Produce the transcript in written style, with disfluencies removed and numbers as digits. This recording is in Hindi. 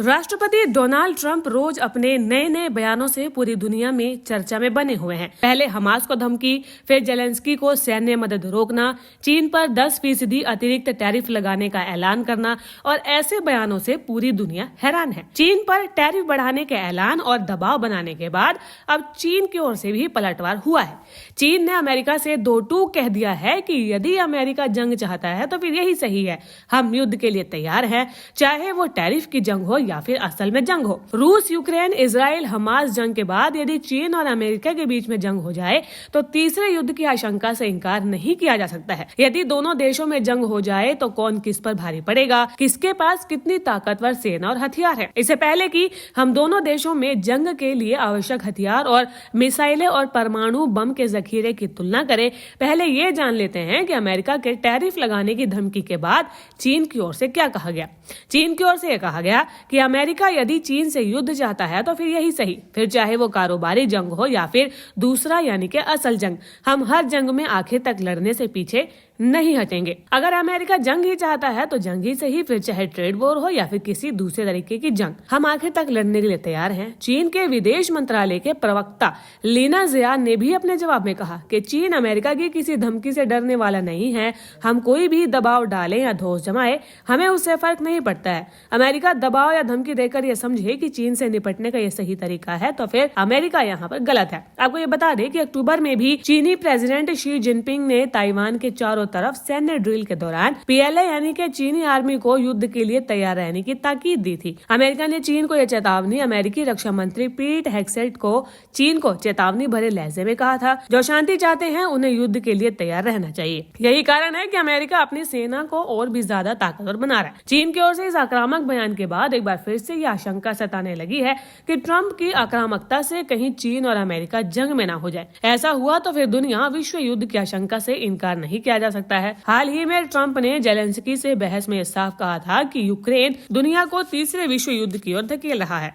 राष्ट्रपति डोनाल्ड ट्रंप रोज अपने नए नए बयानों से पूरी दुनिया में चर्चा में बने हुए हैं। पहले हमास को धमकी, फिर जेलेंस्की को सैन्य मदद रोकना, चीन पर 10% अतिरिक्त टैरिफ लगाने का ऐलान करना और ऐसे बयानों से पूरी दुनिया हैरान है। चीन पर टैरिफ बढ़ाने के ऐलान और दबाव बनाने के बाद अब चीन की ओर से भी पलटवार हुआ है। चीन ने अमेरिका से दो टूक कह दिया है कि यदि अमेरिका जंग चाहता है तो फिर यही सही है, हम युद्ध के लिए तैयार हैं, चाहे वो टैरिफ की जंग हो या फिर असल में जंग हो। रूस, यूक्रेन, इजराइल, हमास जंग के बाद यदि चीन और अमेरिका के बीच में जंग हो जाए तो तीसरे युद्ध की आशंका से इनकार नहीं किया जा सकता है। यदि दोनों देशों में जंग हो जाए तो कौन किस पर भारी पड़ेगा, किसके पास कितनी ताकतवर सेना और हथियार है। इससे पहले कि हम दोनों देशों में जंग के लिए आवश्यक हथियार और मिसाइलें और परमाणु बम के जखीरे की तुलना करें, पहले ये जान लेते हैं कि अमेरिका के टैरिफ लगाने की धमकी के बाद चीन की ओर से क्या कहा गया। चीन की ओर से कहा गया कि अमेरिका यदि चीन से युद्ध चाहता है तो फिर यही सही, फिर चाहे वो कारोबारी जंग हो या फिर दूसरा यानी कि असल जंग, हम हर जंग में आखिर तक लड़ने से पीछे नहीं हटेंगे। अगर अमेरिका जंग ही चाहता है तो जंग ही सही, फिर चाहे ट्रेड वॉर हो या फिर किसी दूसरे तरीके की जंग, हम आखिर तक लड़ने के लिए तैयार हैं। चीन के विदेश मंत्रालय के प्रवक्ता लीना जियान ने भी अपने जवाब में कहा कि चीन अमेरिका की किसी धमकी से डरने वाला नहीं है। हम कोई भी दबाव डालें या धौंस जमाए, हमें उससे फर्क नहीं पड़ता है। अमेरिका दबाव या धमकी देकर ये समझे कि चीन से निपटने का ये सही तरीका है तो फिर अमेरिका यहाँ पर गलत है। आपको ये बता दें कि अक्टूबर में भी चीनी प्रेसिडेंट शी जिनपिंग ने ताइवान के चारों तरफ सैन्य ड्रिल के दौरान पीएलए यानी कि चीनी आर्मी को युद्ध के लिए तैयार रहने की ताकीद दी थी। अमेरिका ने चीन को यह चेतावनी अमेरिकी रक्षा मंत्री पीट हेगसेट को चीन को चेतावनी भरे लहजे में कहा था। जो शांति चाहते हैं उन्हें युद्ध के लिए तैयार रहना चाहिए। यही कारण है कि अमेरिका अपनी सेना को और भी ज्यादा ताकतवर बना रहा है। चीन की ओर से इस आक्रामक बयान के बाद एक बार फिर से ये आशंका सताने लगी है कि ट्रंप की आक्रामकता से कहीं चीन और अमेरिका जंग में ना हो जाए। ऐसा हुआ तो फिर दुनिया विश्व युद्ध की आशंका से इनकार नहीं किया जा सकता है। हाल ही में ट्रंप ने जेलेंस्की से बहस में साफ कहा था कि यूक्रेन दुनिया को तीसरे विश्व युद्ध की ओर धकेल रहा है।